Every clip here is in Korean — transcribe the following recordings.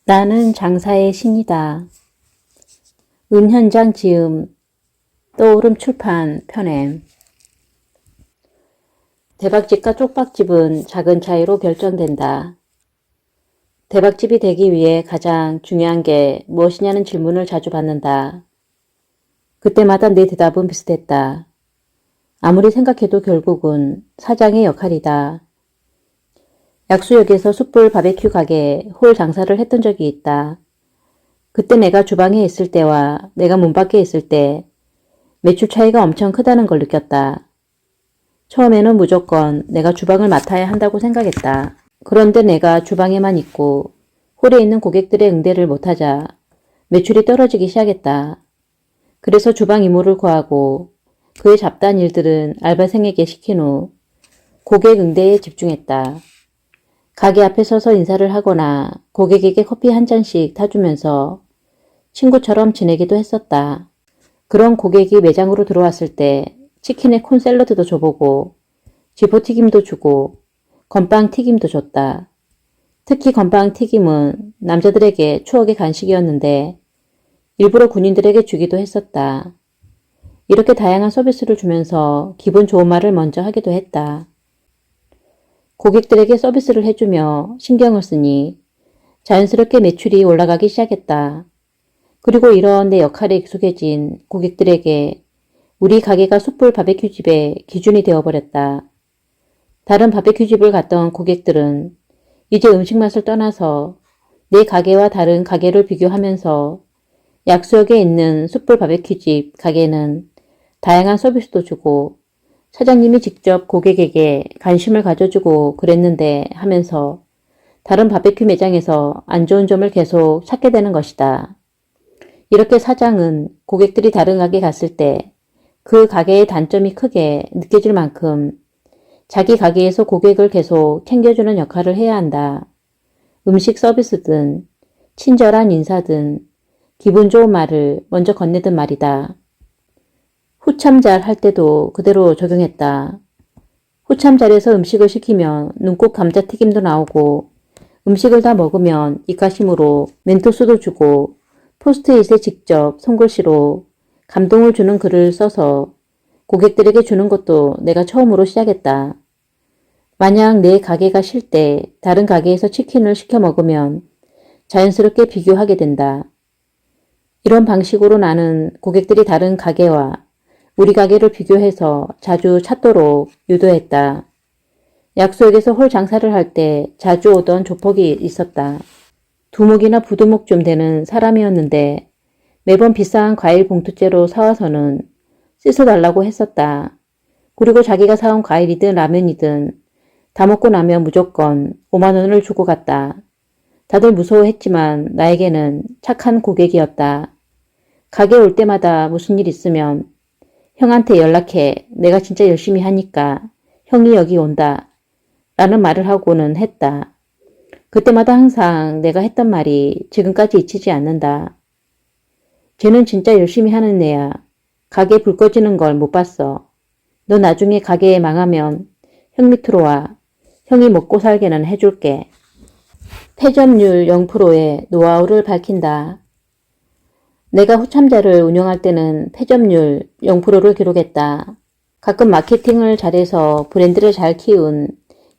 나는 장사의 신이다. 은현장 지음, 떠오름 출판 편엠. 대박집과 쪽박집은 작은 차이로 결정된다. 대박집이 되기 위해 가장 중요한 게 무엇이냐는 질문을 자주 받는다. 그때마다 내 대답은 비슷했다. 아무리 생각해도 결국은 사장의 역할이다. 약수역에서 숯불 바베큐 가게에 홀 장사를 했던 적이 있다. 그때 내가 주방에 있을 때와 내가 문 밖에 있을 때 매출 차이가 엄청 크다는 걸 느꼈다. 처음에는 무조건 내가 주방을 맡아야 한다고 생각했다. 그런데 내가 주방에만 있고 홀에 있는 고객들의 응대를 못하자 매출이 떨어지기 시작했다. 그래서 주방 이모를 구하고 그의 잡다한 일들은 알바생에게 시킨 후 고객 응대에 집중했다. 가게 앞에 서서 인사를 하거나 고객에게 커피 한 잔씩 타주면서 친구처럼 지내기도 했었다. 그런 고객이 매장으로 들어왔을 때 치킨에 콘 샐러드도 줘보고 쥐포튀김도 주고 건빵 튀김도 줬다. 특히 건빵 튀김은 남자들에게 추억의 간식이었는데 일부러 군인들에게 주기도 했었다. 이렇게 다양한 서비스를 주면서 기분 좋은 말을 먼저 하기도 했다. 고객들에게 서비스를 해주며 신경을 쓰니 자연스럽게 매출이 올라가기 시작했다. 그리고 이런 내 역할에 익숙해진 고객들에게 우리 가게가 숯불 바베큐집의 기준이 되어버렸다. 다른 바베큐집을 갔던 고객들은 이제 음식 맛을 떠나서 내 가게와 다른 가게를 비교하면서 약수역에 있는 숯불 바베큐집 가게는 다양한 서비스도 주고 사장님이 직접 고객에게 관심을 가져주고 그랬는데 하면서 다른 바베큐 매장에서 안 좋은 점을 계속 찾게 되는 것이다. 이렇게 사장은 고객들이 다른 가게 갔을 때 그 가게의 단점이 크게 느껴질 만큼 자기 가게에서 고객을 계속 챙겨주는 역할을 해야 한다. 음식 서비스든 친절한 인사든 기분 좋은 말을 먼저 건네든 말이다. 후참잘 할 때도 그대로 적용했다. 후참잘에서 음식을 시키면 눈꽃 감자튀김도 나오고 음식을 다 먹으면 입가심으로 멘토스도 주고 포스트잇에 직접 손글씨로 감동을 주는 글을 써서 고객들에게 주는 것도 내가 처음으로 시작했다. 만약 내 가게가 쉴 때 다른 가게에서 치킨을 시켜 먹으면 자연스럽게 비교하게 된다. 이런 방식으로 나는 고객들이 다른 가게와 우리 가게를 비교해서 자주 찾도록 유도했다. 약수역에서 홀 장사를 할 때 자주 오던 조폭이 있었다. 두목이나 부두목 좀 되는 사람이었는데 매번 비싼 과일 봉투째로 사와서는 씻어달라고 했었다. 그리고 자기가 사온 과일이든 라면이든 다 먹고 나면 무조건 5만 원을 주고 갔다. 다들 무서워했지만 나에게는 착한 고객이었다. 가게 올 때마다 무슨 일 있으면 형한테 연락해. 내가 진짜 열심히 하니까 형이 여기 온다. 라는 말을 하고는 했다. 그때마다 항상 내가 했던 말이 지금까지 잊히지 않는다. 쟤는 진짜 열심히 하는 애야. 가게 불 꺼지는 걸 못 봤어. 너 나중에 가게 망하면 형 밑으로 와. 형이 먹고 살게는 해줄게. 패점률 0%의 노하우를 밝힌다. 내가 후참자를 운영할 때는 패점률 0%를 기록했다. 가끔 마케팅을 잘해서 브랜드를 잘 키운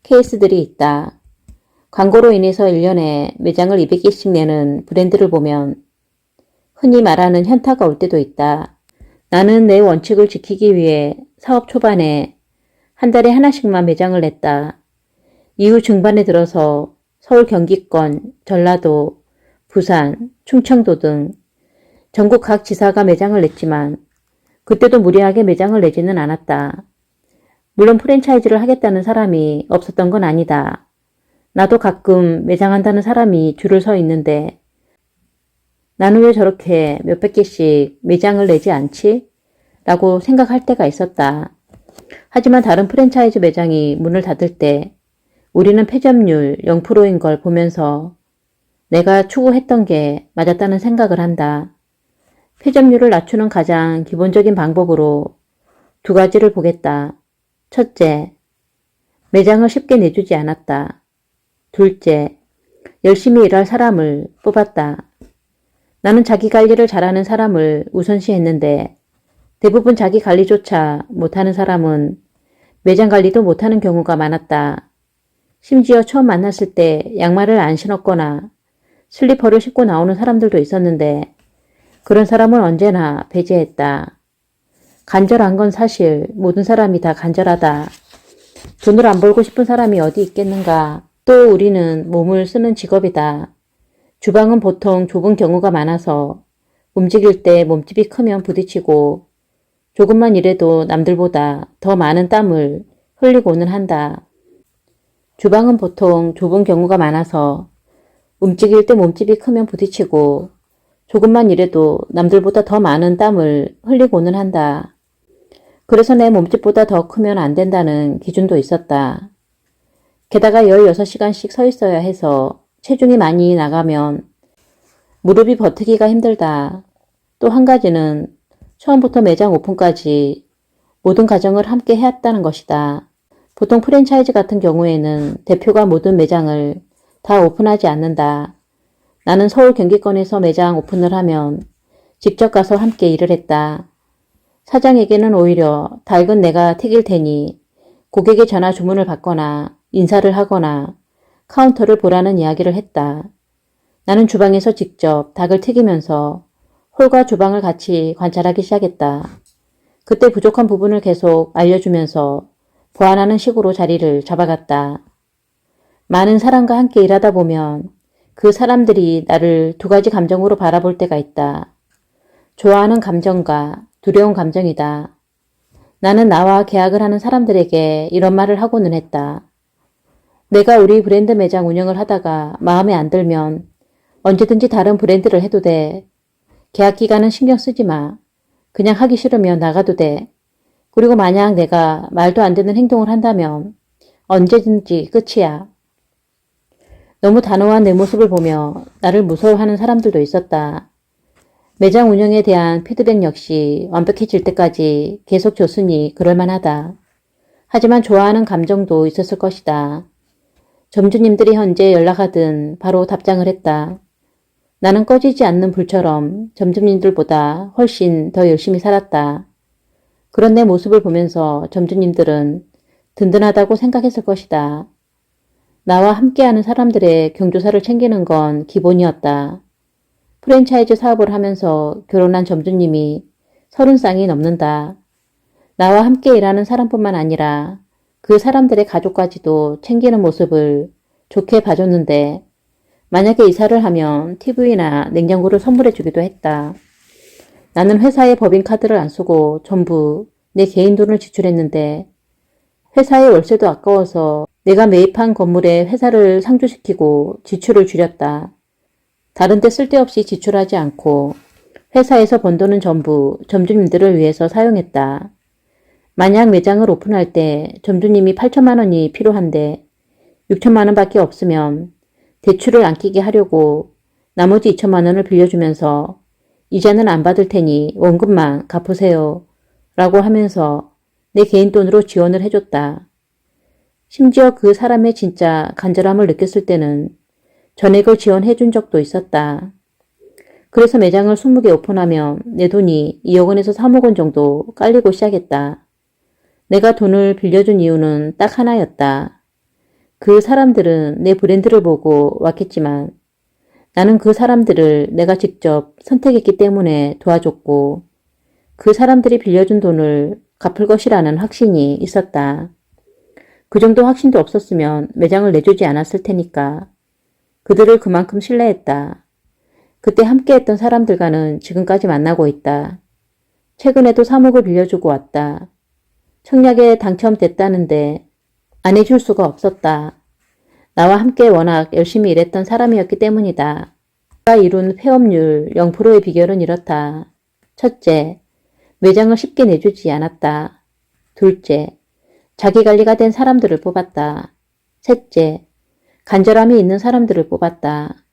케이스들이 있다. 광고로 인해서 1년에 매장을 200개씩 내는 브랜드를 보면 흔히 말하는 현타가 올 때도 있다. 나는 내 원칙을 지키기 위해 사업 초반에 한 달에 하나씩만 매장을 냈다. 이후 중반에 들어서 서울 경기권, 전라도, 부산, 충청도 등 전국 각 지사가 매장을 냈지만 그때도 무리하게 매장을 내지는 않았다. 물론 프랜차이즈를 하겠다는 사람이 없었던 건 아니다. 나도 가끔 매장한다는 사람이 줄을 서 있는데 나는 왜 저렇게 몇백 개씩 매장을 내지 않지? 라고 생각할 때가 있었다. 하지만 다른 프랜차이즈 매장이 문을 닫을 때 우리는 패점률 0%인 걸 보면서 내가 추구했던 게 맞았다는 생각을 한다. 패점률을 낮추는 가장 기본적인 방법으로 두 가지를 보겠다. 첫째, 매장을 쉽게 내주지 않았다. 둘째, 열심히 일할 사람을 뽑았다. 나는 자기 관리를 잘하는 사람을 우선시했는데 대부분 자기 관리조차 못하는 사람은 매장 관리도 못하는 경우가 많았다. 심지어 처음 만났을 때 양말을 안 신었거나 슬리퍼를 신고 나오는 사람들도 있었는데 그런 사람은 언제나 배제했다. 간절한 건 사실 모든 사람이 다 간절하다. 돈을 안 벌고 싶은 사람이 어디 있겠는가. 또 우리는 몸을 쓰는 직업이다. 주방은 보통 좁은 경우가 많아서 움직일 때 몸집이 크면 부딪히고 조금만 일해도 남들보다 더 많은 땀을 흘리고는 한다. 주방은 보통 좁은 경우가 많아서 움직일 때 몸집이 크면 부딪히고 조금만 일해도 남들보다 더 많은 땀을 흘리고는 한다. 그래서 내 몸집보다 더 크면 안 된다는 기준도 있었다. 게다가 16시간씩 서 있어야 해서 체중이 많이 나가면 무릎이 버티기가 힘들다. 또 한 가지는 처음부터 매장 오픈까지 모든 과정을 함께 해왔다는 것이다. 보통 프랜차이즈 같은 경우에는 대표가 모든 매장을 다 오픈하지 않는다. 나는 서울 경기권에서 매장 오픈을 하면 직접 가서 함께 일을 했다. 사장에게는 오히려 닭은 내가 튀길 테니 고객의 전화 주문을 받거나 인사를 하거나 카운터를 보라는 이야기를 했다. 나는 주방에서 직접 닭을 튀기면서 홀과 주방을 같이 관찰하기 시작했다. 그때 부족한 부분을 계속 알려주면서 보완하는 식으로 자리를 잡아갔다. 많은 사람과 함께 일하다 보면 그 사람들이 나를 두 가지 감정으로 바라볼 때가 있다. 좋아하는 감정과 두려운 감정이다. 나는 나와 계약을 하는 사람들에게 이런 말을 하고는 했다. 내가 우리 브랜드 매장 운영을 하다가 마음에 안 들면 언제든지 다른 브랜드를 해도 돼. 계약 기간은 신경 쓰지 마. 그냥 하기 싫으면 나가도 돼. 그리고 만약 내가 말도 안 되는 행동을 한다면 언제든지 끝이야. 너무 단호한 내 모습을 보며 나를 무서워하는 사람들도 있었다. 매장 운영에 대한 피드백 역시 완벽해질 때까지 계속 줬으니 그럴만하다. 하지만 좋아하는 감정도 있었을 것이다. 점주님들이 현재 연락하든 바로 답장을 했다. 나는 꺼지지 않는 불처럼 점주님들보다 훨씬 더 열심히 살았다. 그런 내 모습을 보면서 점주님들은 든든하다고 생각했을 것이다. 나와 함께하는 사람들의 경조사를 챙기는 건 기본이었다. 프랜차이즈 사업을 하면서 결혼한 점주님이 30쌍이 넘는다. 나와 함께 일하는 사람뿐만 아니라 그 사람들의 가족까지도 챙기는 모습을 좋게 봐줬는데 만약에 이사를 하면 TV나 냉장고를 선물해 주기도 했다. 나는 회사의 법인카드를 안 쓰고 전부 내 개인 돈을 지출했는데 회사의 월세도 아까워서 내가 매입한 건물에 회사를 상주시키고 지출을 줄였다. 다른 데 쓸데없이 지출하지 않고 회사에서 번 돈은 전부 점주님들을 위해서 사용했다. 만약 매장을 오픈할 때 점주님이 8천만 원이 필요한데 6천만 원밖에 없으면 대출을 안 끼게 하려고 나머지 2천만 원을 빌려주면서 이자는 안 받을 테니 원금만 갚으세요 라고 하면서 내 개인 돈으로 지원을 해줬다. 심지어 그 사람의 진짜 간절함을 느꼈을 때는 전액을 지원해준 적도 있었다. 그래서 매장을 20개 오픈하면 내 돈이 2억 원에서 3억 원 정도 깔리고 시작했다. 내가 돈을 빌려준 이유는 딱 하나였다. 그 사람들은 내 브랜드를 보고 왔겠지만 나는 그 사람들을 내가 직접 선택했기 때문에 도와줬고 그 사람들이 빌려준 돈을 갚을 것이라는 확신이 있었다. 그 정도 확신도 없었으면 매장을 내주지 않았을 테니까 그들을 그만큼 신뢰했다. 그때 함께했던 사람들과는 지금까지 만나고 있다. 최근에도 3억을 빌려주고 왔다. 청약에 당첨됐다는데 안 해줄 수가 없었다. 나와 함께 워낙 열심히 일했던 사람이었기 때문이다. 내가 이룬 폐업률 0%의 비결은 이렇다. 첫째, 매장을 쉽게 내주지 않았다. 둘째, 자기관리가 된 사람들을 뽑았다. 셋째, 간절함이 있는 사람들을 뽑았다.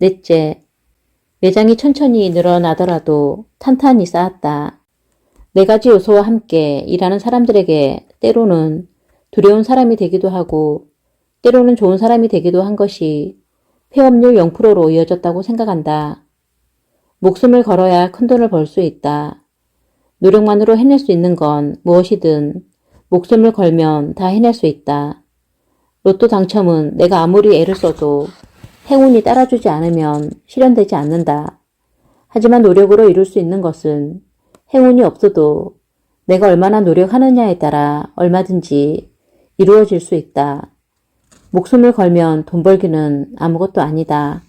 넷째, 매장이 천천히 늘어나더라도 탄탄히 쌓았다. 네 가지 요소와 함께 일하는 사람들에게 때로는 두려운 사람이 되기도 하고 때로는 좋은 사람이 되기도 한 것이 회업률 0%로 이어졌다고 생각한다. 목숨을 걸어야 큰돈을 벌 수 있다. 노력만으로 해낼 수 있는 건 무엇이든 목숨을 걸면 다 해낼 수 있다. 로또 당첨은 내가 아무리 애를 써도 행운이 따라주지 않으면 실현되지 않는다. 하지만 노력으로 이룰 수 있는 것은 행운이 없어도 내가 얼마나 노력하느냐에 따라 얼마든지 이루어질 수 있다. 목숨을 걸면 돈 벌기는 아무것도 아니다.